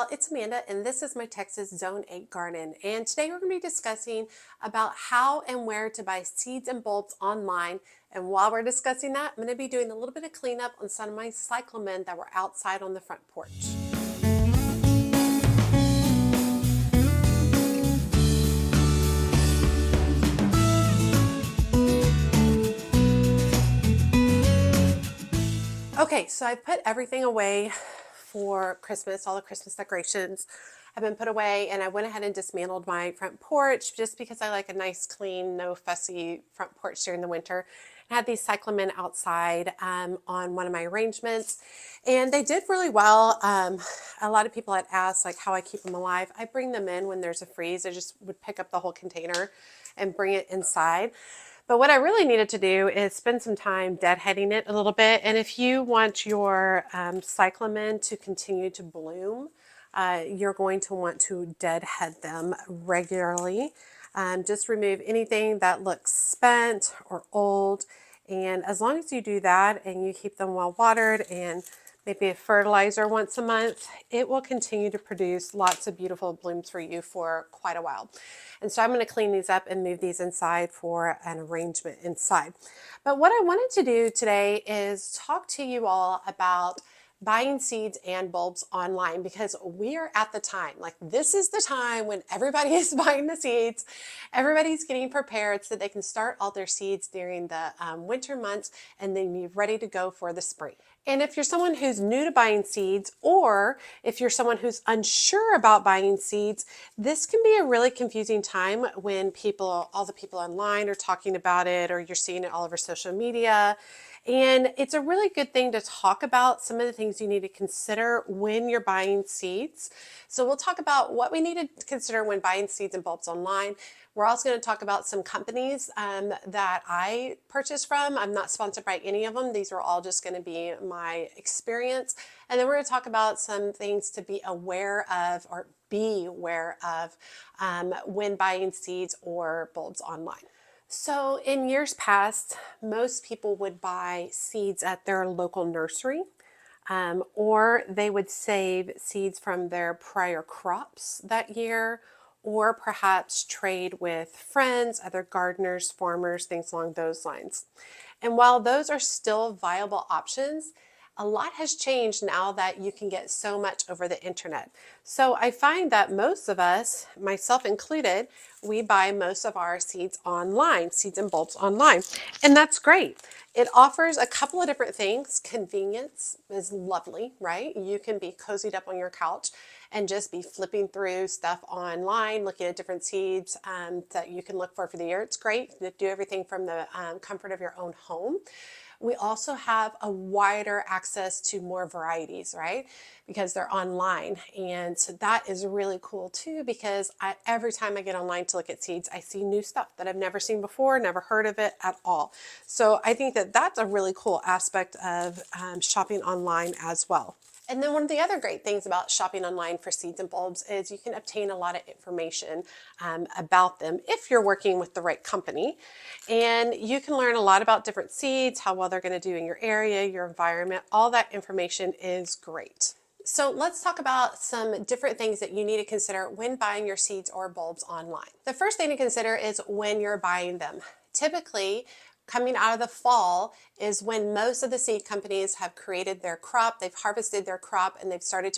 y'all, it's Amanda and this is my Texas Zone 8 garden, and today we're going to be discussing about how and where to buy seeds and bulbs online. And while we're discussing that, I'm going to be doing a little bit of cleanup on some of my cyclamen that were outside on the front porch. Okay, so I put everything away for Christmas. All the Christmas decorations have been put away, and I went ahead and dismantled my front porch just because I like a nice, clean, no fussy front porch during the winter. I had these cyclamen outside on one of my arrangements, and they did really well. A lot of people had asked like how I keep them alive. I bring them in when there's a freeze. I just would pick up the whole container and bring it inside. But what I really needed to do is spend some time deadheading it a little bit. And if you want your cyclamen to continue to bloom, you're going to want to deadhead them regularly. Just remove anything that looks spent or old. And as long as you do that and you keep them well watered and maybe a fertilizer once a month, it will continue to produce lots of beautiful blooms for you for quite a while. And so I'm going to clean these up and move these inside for an arrangement inside. But what I wanted to do today is talk to you all about buying seeds and bulbs online, because we are at the time, like this is the time when everybody is buying the seeds, everybody's getting prepared so they can start all their seeds during the winter months and then be ready to go for the spring. And if you're someone who's new to buying seeds, or if you're someone who's unsure about buying seeds, this can be a really confusing time when all the people online are talking about it, or you're seeing it all over social media. And it's a really good thing to talk about some of the things you need to consider when you're buying seeds. So we'll talk about what we need to consider when buying seeds and bulbs online. We're also going to talk about some companies that I purchased from. I'm not sponsored by any of them. These are all just going to be my experience. And then we're going to talk about some things to be aware of when buying seeds or bulbs online. So in years past, most people would buy seeds at their local nursery, or they would save seeds from their prior crops that year, or perhaps trade with friends, other gardeners, farmers, things along those lines. And while those are still viable options, a lot has changed now that you can get so much over the internet. So I find that most of us, myself included, we buy most of our seeds online, seeds and bulbs online. And that's great. It offers a couple of different things. Convenience is lovely, right? You can be cozied up on your couch and just be flipping through stuff online, looking at different seeds that you can look for the year. It's great to do everything from the comfort of your own home. We also have a wider access to more varieties, right? Because they're online. And so that is really cool too, because every time I get online to look at seeds, I see new stuff that I've never seen before, never heard of it at all. So I think that that's a really cool aspect of shopping online as well. And then one of the other great things about shopping online for seeds and bulbs is you can obtain a lot of information about them if you're working with the right company. And you can learn a lot about different seeds, how well they're going to do in your area, your environment. All that information is great. So let's talk about some different things that you need to consider when buying your seeds or bulbs online. The first thing to consider is when you're buying them. Typically, coming out of the fall is when most of the seed companies have created their crop, they've harvested their crop, and they've started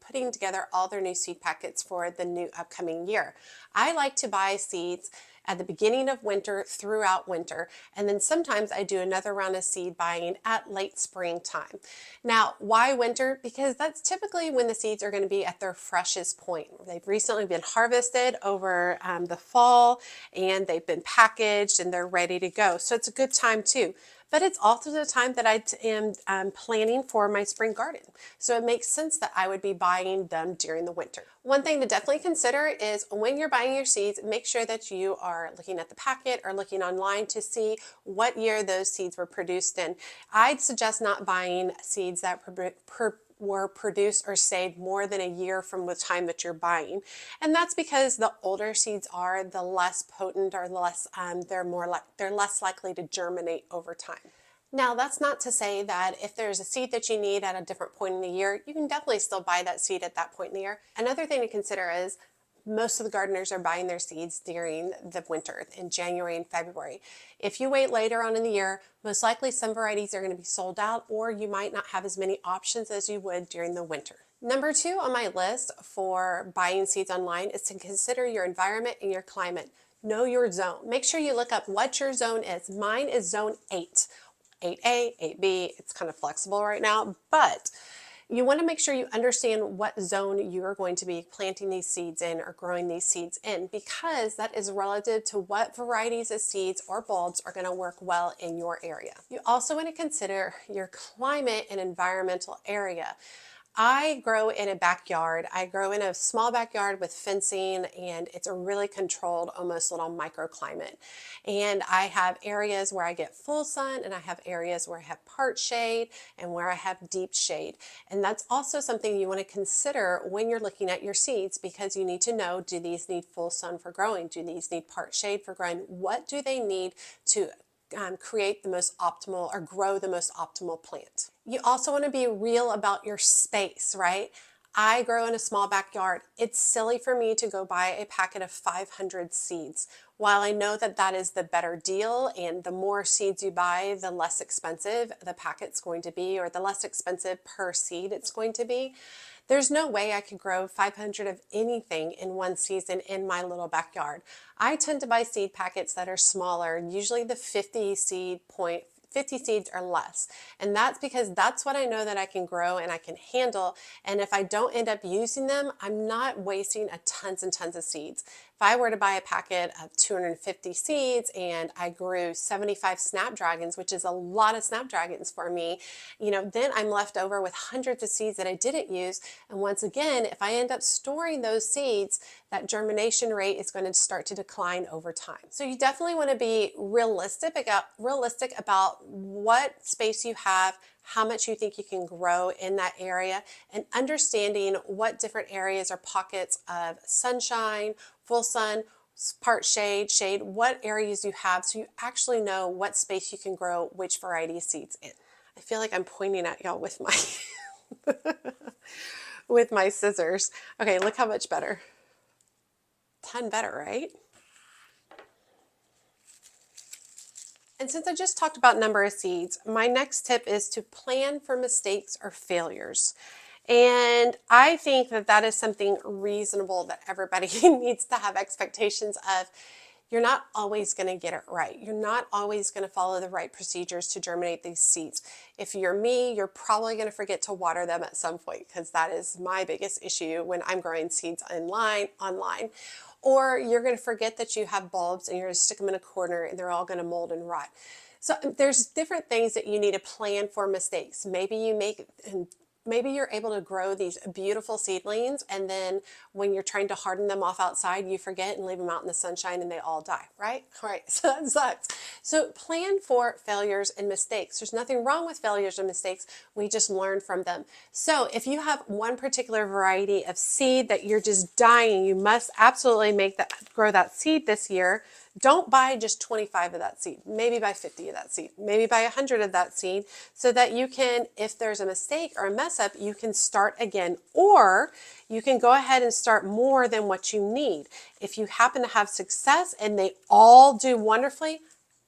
putting together all their new seed packets for the new upcoming year. I like to buy seeds at the beginning of winter throughout winter, and then sometimes I do another round of seed buying at late springtime. Now, why winter? Because that's typically when the seeds are going to be at their freshest point. They've recently been harvested over the fall, and they've been packaged and they're ready to go. So it's a good time too. But it's also the time that I am planning for my spring garden. So it makes sense that I would be buying them during the winter. One thing to definitely consider is when you're buying your seeds, make sure that you are looking at the packet or looking online to see what year those seeds were produced in. I'd suggest not buying seeds that were produced or saved more than a year from the time that you're buying. And that's because the older seeds are, the less potent or they're less likely to germinate over time. Now, that's not to say that if there's a seed that you need at a different point in the year, you can definitely still buy that seed at that point in the year. Another thing to consider is most of the gardeners are buying their seeds during the winter in January and February. If you wait later on in the year, most likely some varieties are going to be sold out, or you might not have as many options as you would during the winter. Number 2 on my list for buying seeds online is to consider your environment and your climate. Know your zone. Make sure you look up what your zone is. Mine is zone 8. 8A, 8B, it's kind of flexible right now, but you want to make sure you understand what zone you're going to be planting these seeds in or growing these seeds in, because that is relative to what varieties of seeds or bulbs are going to work well in your area. You also want to consider your climate and environmental area. I grow in a backyard. I grow in a small backyard with fencing, and it's a really controlled, almost little microclimate. And I have areas where I get full sun, and I have areas where I have part shade and where I have deep shade. And that's also something you want to consider when you're looking at your seeds, because you need to know, do these need full sun for growing? Do these need part shade for growing? What do they need to create the most optimal or grow the most optimal plant? You also want to be real about your space, right? I grow in a small backyard. It's silly for me to go buy a packet of 500 seeds. While I know that that is the better deal, and the more seeds you buy, the less expensive the packet's going to be, or the less expensive per seed it's going to be, there's no way I could grow 500 of anything in one season in my little backyard. I tend to buy seed packets that are smaller, usually the 50 seeds or less. And that's because that's what I know that I can grow and I can handle. And if I don't end up using them, I'm not wasting tons and tons of seeds. If I were to buy a packet of 250 seeds and I grew 75 snapdragons, which is a lot of snapdragons for me, then I'm left over with hundreds of seeds that I didn't use. And once again, if I end up storing those seeds, that germination rate is going to start to decline over time. So you definitely want to be realistic about what space you have, how much you think you can grow in that area, and understanding what different areas or pockets of sunshine, full sun, part shade, what areas you have, so you actually know what space you can grow which variety of seeds in. I feel like I'm pointing at y'all with my with my scissors. Okay, look how much better. Ton better, right? And since I just talked about number of seeds, my next tip is to plan for mistakes or failures. And I think that that is something reasonable that everybody needs to have expectations of. You're not always going to get it right. You're not always going to follow the right procedures to germinate these seeds. If you're me, you're probably going to forget to water them at some point, because that is my biggest issue when I'm growing seeds online. Or you're going to forget that you have bulbs and you're going to stick them in a corner and they're all going to mold and rot. So there's different things that you need to plan for mistakes. Maybe you're able to grow these beautiful seedlings, and then when you're trying to harden them off outside, you forget and leave them out in the sunshine and they all die, right? All right, so that sucks. So plan for failures and mistakes. There's nothing wrong with failures and mistakes. We just learn from them. So if you have one particular variety of seed that you're just dying, you must absolutely grow that seed this year. Don't buy just 25 of that seed. Maybe buy 50 of that seed. Maybe buy 100 of that seed, so that you can, if there's a mistake or a mess up, you can start again. Or you can go ahead and start more than what you need. If you happen to have success and they all do wonderfully,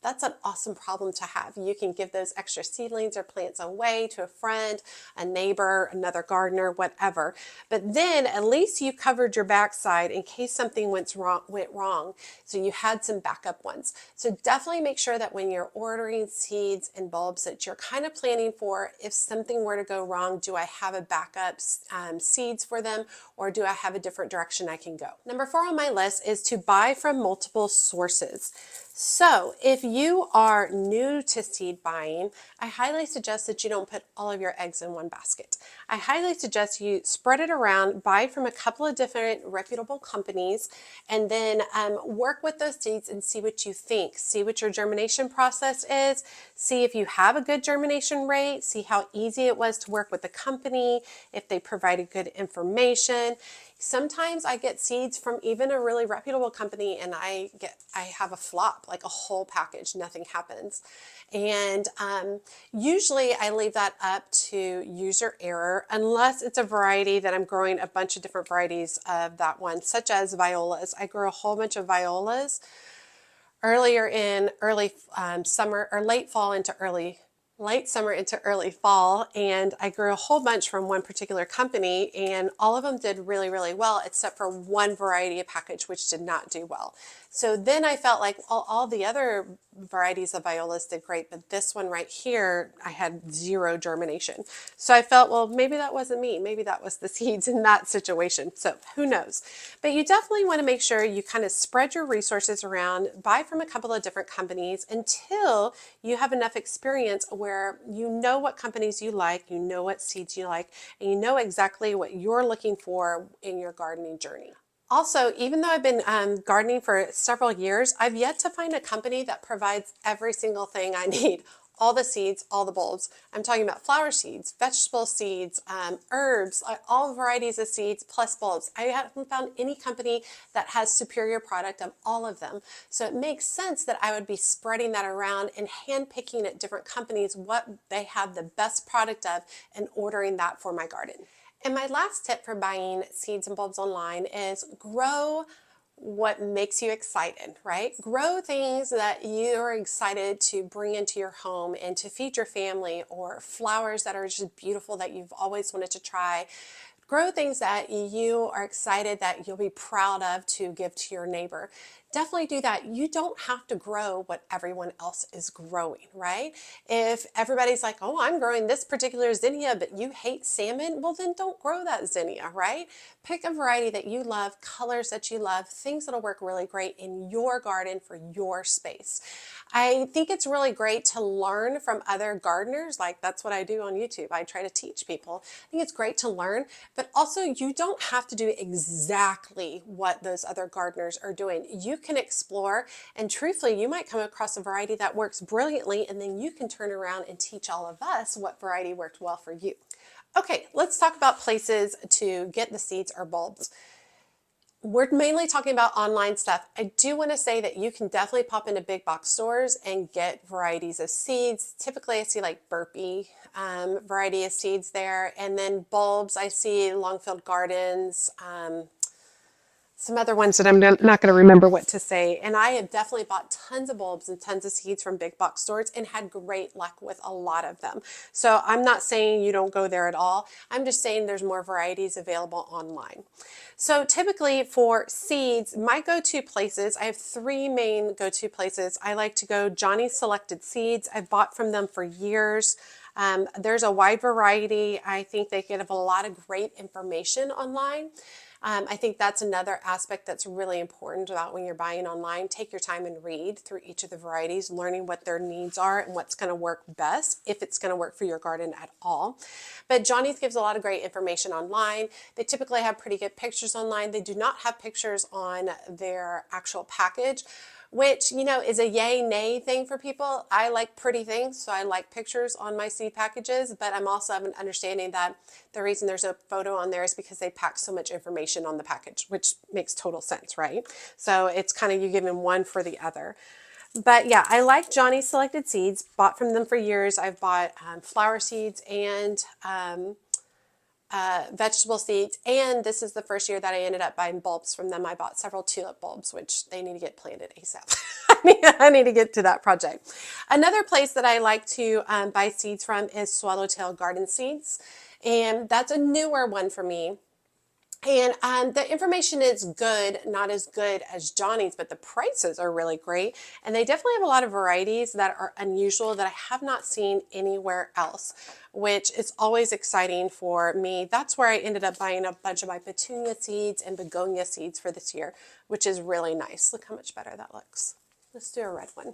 that's an awesome problem to have. You can give those extra seedlings or plants away to a friend, a neighbor, another gardener, whatever. But then at least you covered your backside in case something went wrong. So you had some backup ones. So definitely make sure that when you're ordering seeds and bulbs that you're kind of planning for, if something were to go wrong, do I have a backup seeds for them, or do I have a different direction I can go? Number 4 on my list is to buy from multiple sources. So if you are new to seed buying, I highly suggest that you don't put all of your eggs in one basket. I highly suggest you spread it around, buy from a couple of different reputable companies, and then work with those seeds and see what you think. See what your germination process is. See if you have a good germination rate. See how easy it was to work with the company, if they provided good information. Sometimes I get seeds from even a really reputable company and I have a flop, like a whole package, nothing happens. And usually I leave that up to user error, unless it's a variety that I'm growing a bunch of different varieties of that one, such as violas. I grew a whole bunch of violas earlier in early summer, or late summer into early fall, and I grew a whole bunch from one particular company, and all of them did really, really well, except for one variety of package which did not do well. So then I felt like all the other varieties of violas did great, but this one right here, I had zero germination. So I felt, well, maybe that wasn't me. Maybe that was the seeds in that situation. So who knows? But you definitely want to make sure you kind of spread your resources around, buy from a couple of different companies until you have enough experience where you know what companies you like, you know what seeds you like, and you know exactly what you're looking for in your gardening journey. Also, even though I've been gardening for several years, I've yet to find a company that provides every single thing I need. All the seeds, all the bulbs. I'm talking about flower seeds, vegetable seeds, herbs, all varieties of seeds plus bulbs. I haven't found any company that has superior product of all of them. So it makes sense that I would be spreading that around and handpicking at different companies what they have the best product of and ordering that for my garden. And my last tip for buying seeds and bulbs online is grow what makes you excited, right? Grow things that you're excited to bring into your home and to feed your family, or flowers that are just beautiful that you've always wanted to try. Grow things that you are excited that you'll be proud of to give to your neighbor. Definitely do that. You don't have to grow what everyone else is growing, right? If everybody's like, oh, I'm growing this particular zinnia, but you hate salmon, well, then don't grow that zinnia, right? Pick a variety that you love, colors that you love, things that'll work really great in your garden for your space. I think it's really great to learn from other gardeners. Like, that's what I do on YouTube. I try to teach people. I think it's great to learn, but also you don't have to do exactly what those other gardeners are doing. You can explore, and truthfully, you might come across a variety that works brilliantly, and then you can turn around and teach all of us what variety worked well for you. Okay, let's talk about places to get the seeds or bulbs. We're mainly talking about online stuff. I do want to say that you can definitely pop into big box stores and get varieties of seeds. Typically, I see like Burpee variety of seeds there. And then bulbs, I see Longfield Gardens, some other ones that I'm not going to remember what to say. And I have definitely bought tons of bulbs and tons of seeds from big box stores and had great luck with a lot of them. So I'm not saying you don't go there at all. I'm just saying there's more varieties available online. So typically for seeds, my go-to places, I have three main go-to places. I like to go Johnny's Selected Seeds. I've bought from them for years. There's a wide variety. I think they give a lot of great information online. I think that's another aspect that's really important about when you're buying online. Take your time and read through each of the varieties, learning what their needs are and what's going to work best, if it's going to work for your garden at all. But Johnny's gives a lot of great information online. They typically have pretty good pictures online. They do not have pictures on their actual package, which, you know, is a yay, nay thing for people. I like pretty things, so I like pictures on my seed packages, but I'm also have an understanding that the reason there's a photo on there is because they pack so much information on the package, which makes total sense, right? So it's kind of you giving one for the other. But yeah, I like Johnny's Selected Seeds, bought from them for years. I've bought flower seeds and vegetable seeds, and this is the first year that I ended up buying bulbs from them. I bought several tulip bulbs, which they need to get planted ASAP. I need to get to that project. Another place that I like to buy seeds from is Swallowtail Garden Seeds, and that's a newer one for me. And the information is good, not as good as Johnny's, but the prices are really great. And they definitely have a lot of varieties that are unusual that I have not seen anywhere else, which is always exciting for me. That's where I ended up buying a bunch of my petunia seeds and begonia seeds for this year, which is really nice. Look how much better that looks. Let's do a red one.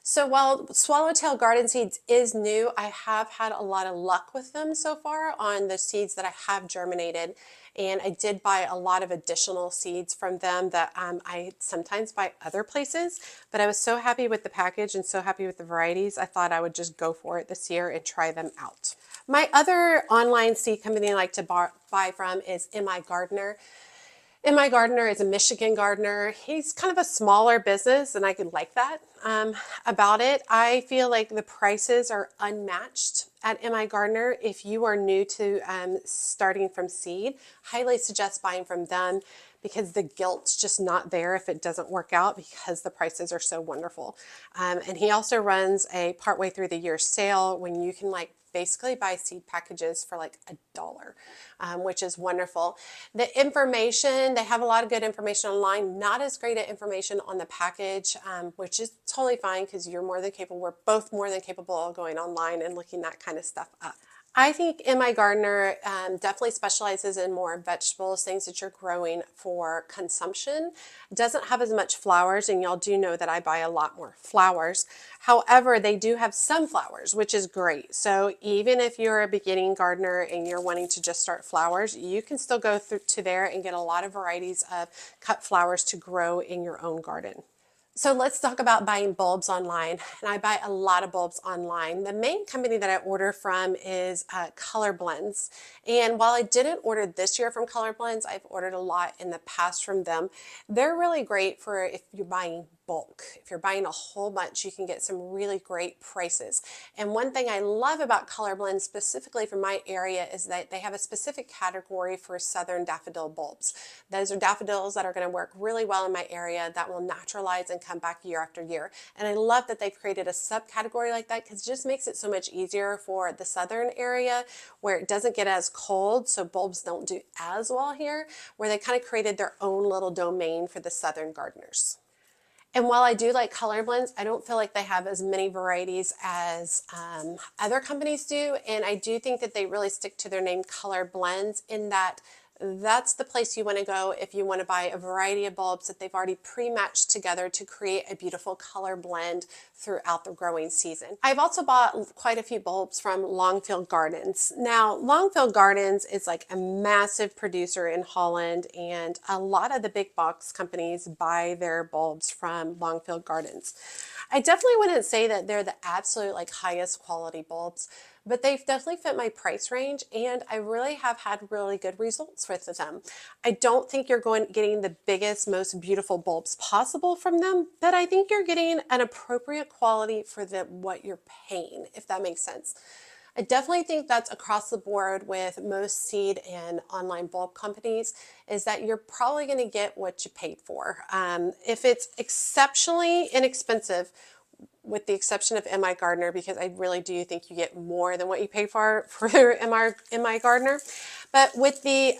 So while Swallowtail Garden Seeds is new, I have had a lot of luck with them so far on the seeds that I have germinated. and I did buy a lot of additional seeds from them that I sometimes buy other places, but I was so happy with the package and so happy with the varieties, I thought I would just go for it this year and try them out. My other online seed company I like to buy from is MI Gardener. My gardener is a Michigan gardener. He's kind of a smaller business, and I could like that about it. I feel like the prices are unmatched at MI Gardener. If you are new to starting from seed, highly suggest buying from them because the guilt's just not there if it doesn't work out because the prices are so wonderful. And he also runs a partway through the year sale when you can basically buy seed packages for like $1, which is wonderful. The information, they have a lot of good information online, not as great at information on the package, which is totally fine because you're more than capable, we're both more than capable of going online and looking that kind of stuff up. I think MI Gardener definitely specializes in more vegetables, things that you're growing for consumption. Doesn't have as much flowers, and y'all do know that I buy a lot more flowers. However, they do have sunflowers, which is great. So even if you're a beginning gardener and you're wanting to just start flowers, you can still go through to there and get a lot of varieties of cut flowers to grow in your own garden. So let's talk about buying bulbs online. And I buy a lot of bulbs online. The main company that I order from is Color Blends. And while I didn't order this year from Color Blends, I've ordered a lot in the past from them. They're really great for if you're buying bulk. If you're buying a whole bunch, you can get some really great prices. And one thing I love about Color Blends, specifically for my area, is that they have a specific category for southern daffodil bulbs. Those are daffodils that are going to work really well in my area that will naturalize and come back year after year. And I love that they've created a subcategory like that because it just makes it so much easier for the southern area where it doesn't get as cold, so bulbs don't do as well here, where they kind of created their own little domain for the southern gardeners. And while I do like Color Blends, I don't feel like they have as many varieties as other companies do. And I do think that they really stick to their name, Color Blends, in that that's the place you want to go if you want to buy a variety of bulbs that they've already pre-matched together to create a beautiful color blend throughout the growing season. I've also bought quite a few bulbs from Longfield Gardens. Now, Longfield Gardens is like a massive producer in Holland, and a lot of the big box companies buy their bulbs from Longfield Gardens. I definitely wouldn't say that they're the absolute highest quality bulbs, but they've definitely fit my price range, and I really have had really good results with them. I don't think you're getting the biggest, most beautiful bulbs possible from them, but I think you're getting an appropriate quality for what you're paying, if that makes sense. I definitely think that's across the board with most seed and online bulb companies, is that you're probably going to get what you paid for. If it's exceptionally inexpensive, with the exception of MI Gardener, because I really do think you get more than what you pay for MI Gardener. But with the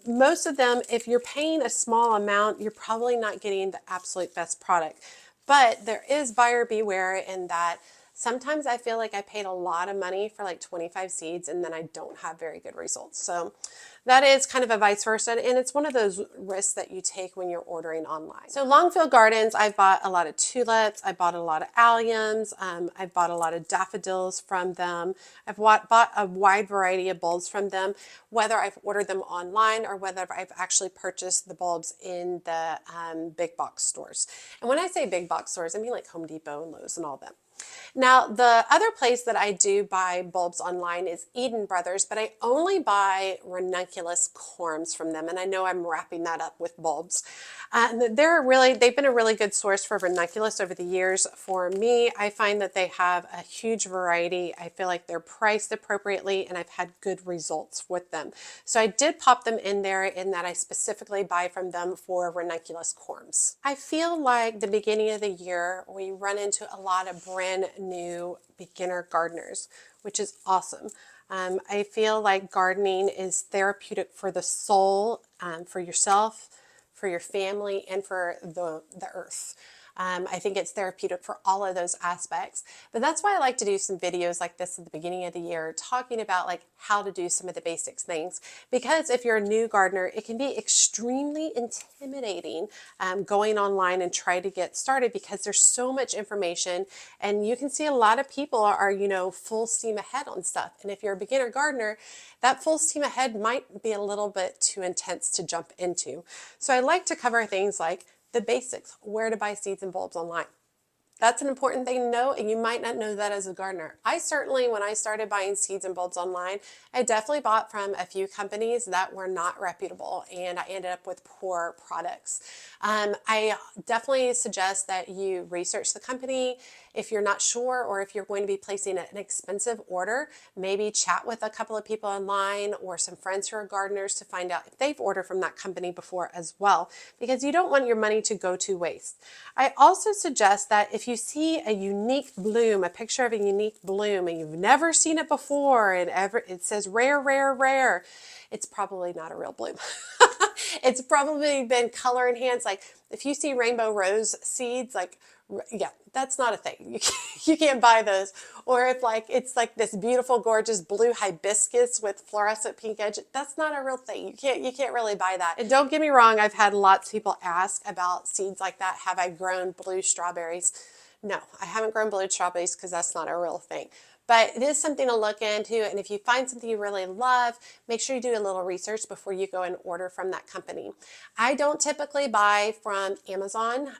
most of them, if you're paying a small amount, you're probably not getting the absolute best product. But there is buyer beware in that sometimes I feel like I paid a lot of money for 25 seeds and then I don't have very good results. So that is kind of a vice versa, and it's one of those risks that you take when you're ordering online. So Longfield Gardens, I've bought a lot of tulips, I bought a lot of alliums, I've bought a lot of daffodils from them. I've bought a wide variety of bulbs from them, whether I've ordered them online or whether I've actually purchased the bulbs in the big box stores. And when I say big box stores, I mean like Home Depot and Lowe's and all them. Now, the other place that I do buy bulbs online is Eden Brothers, but I only buy ranunculus corms from them, and I know I'm wrapping that up with bulbs. They've been a really good source for ranunculus over the years. For me, I find that they have a huge variety. I feel like they're priced appropriately, and I've had good results with them. So I did pop them in there in that I specifically buy from them for ranunculus corms. I feel like the beginning of the year, we run into a lot of brand new beginner gardeners, which is awesome. I feel like gardening is therapeutic for the soul, for yourself, for your family, and for the earth. I think it's therapeutic for all of those aspects. But that's why I like to do some videos like this at the beginning of the year, talking about like how to do some of the basics things. Because if you're a new gardener, it can be extremely intimidating going online and try to get started because there's so much information, and you can see a lot of people are, you know, full steam ahead on stuff. And if you're a beginner gardener, that full steam ahead might be a little bit too intense to jump into. So I like to cover things like the basics, where to buy seeds and bulbs online. That's an important thing to know, and you might not know that as a gardener. I certainly, when I started buying seeds and bulbs online, I definitely bought from a few companies that were not reputable, and I ended up with poor products. I definitely suggest that you research the company. If you're not sure, or if you're going to be placing an expensive order, maybe chat with a couple of people online or some friends who are gardeners to find out if they've ordered from that company before as well, because you don't want your money to go to waste. I also suggest that if you see a unique bloom, a picture of a unique bloom, and you've never seen it before, and it says rare, rare, rare, it's probably not a real bloom. It's probably been color enhanced. Like if you see rainbow rose seeds, like, yeah, that's not a thing. You can't buy those. Or if like it's like this beautiful, gorgeous blue hibiscus with fluorescent pink edge, that's not a real thing. You can't really buy that. And don't get me wrong, I've had lots of people ask about seeds like that. Have I grown blue strawberries? No, I haven't grown blue strawberries because that's not a real thing. But it is something to look into, and if you find something you really love, make sure you do a little research before you go and order from that company. I don't typically buy from Amazon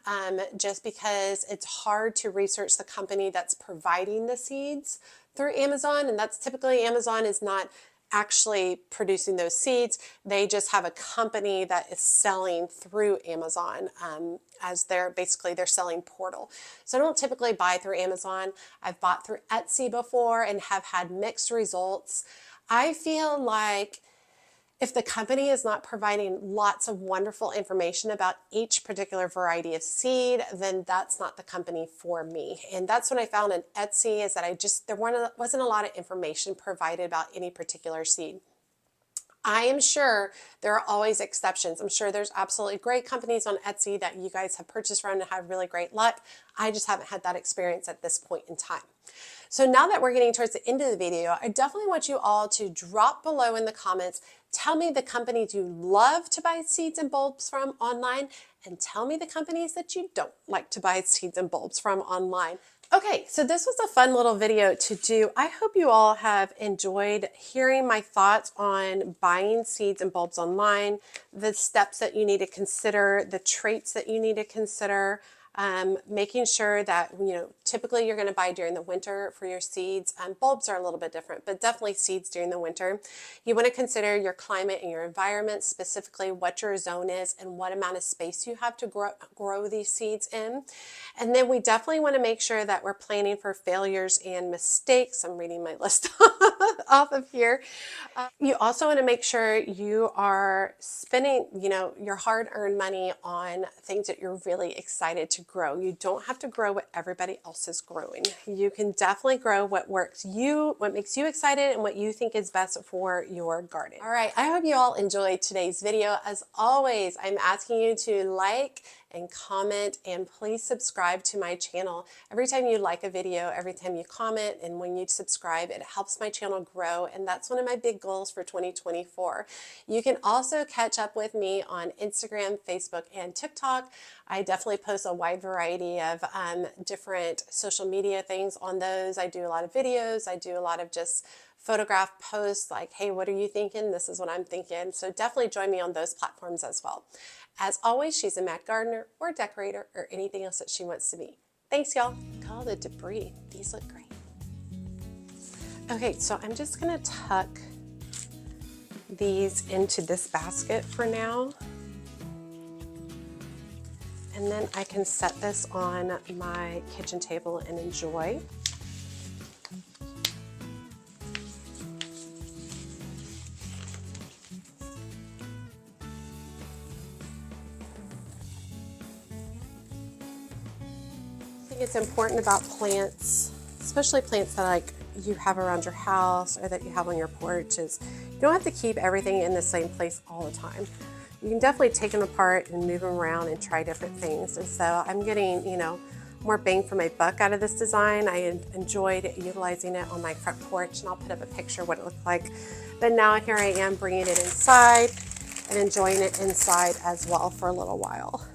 just because it's hard to research the company that's providing the seeds through Amazon, and that's typically Amazon is not actually producing those seeds. They just have a company that is selling through Amazon as their selling portal. So I don't typically buy through Amazon. I've bought through Etsy before and have had mixed results. I feel like if the company is not providing lots of wonderful information about each particular variety of seed, then that's not the company for me. And that's what I found in Etsy, is that there wasn't a lot of information provided about any particular seed. I am sure there are always exceptions. I'm sure there's absolutely great companies on Etsy that you guys have purchased from and have really great luck. I just haven't had that experience at this point in time. So now that we're getting towards the end of the video, I definitely want you all to drop below in the comments. Tell me the companies you love to buy seeds and bulbs from online, and tell me the companies that you don't like to buy seeds and bulbs from online. Okay, so this was a fun little video to do. I hope you all have enjoyed hearing my thoughts on buying seeds and bulbs online, the steps that you need to consider, the traits that you need to consider, making sure that, you know, typically you're going to buy during the winter for your seeds. Bulbs are a little bit different, but definitely seeds during the winter. You want to consider your climate and your environment, specifically what your zone is and what amount of space you have to grow these seeds in. And then we definitely want to make sure that we're planning for failures and mistakes. I'm reading my list off of here. You also want to make sure you are spending, you know, your hard-earned money on things that you're really excited to grow. You don't have to grow what everybody else is growing. You can definitely grow what makes you excited and what you think is best for your garden. All right, I hope you all enjoyed today's video. As always, I'm asking you to like and comment, and please subscribe to my channel. Every time you like a video, every time you comment, and when you subscribe, it helps my channel grow, and that's one of my big goals for 2024. You can also catch up with me on Instagram, Facebook, and TikTok. I definitely post a wide variety of different social media things on those. I do a lot of videos. I do a lot of just photograph posts like, hey, what are you thinking? This is what I'm thinking. So definitely join me on those platforms as well. As always, she's a mad gardener or decorator or anything else that she wants to be. Thanks, y'all. Look at all the debris. These look great. Okay, so I'm just gonna tuck these into this basket for now. And then I can set this on my kitchen table and enjoy. I think it's important about plants, especially plants that like you have around your house or that you have on your porch, is you don't have to keep everything in the same place all the time. you can definitely take them apart and move them around and try different things. And so I'm getting, more bang for my buck out of this design. I enjoyed utilizing it on my front porch, and I'll put up a picture of what it looked like. But now here I am bringing it inside and enjoying it inside as well for a little while.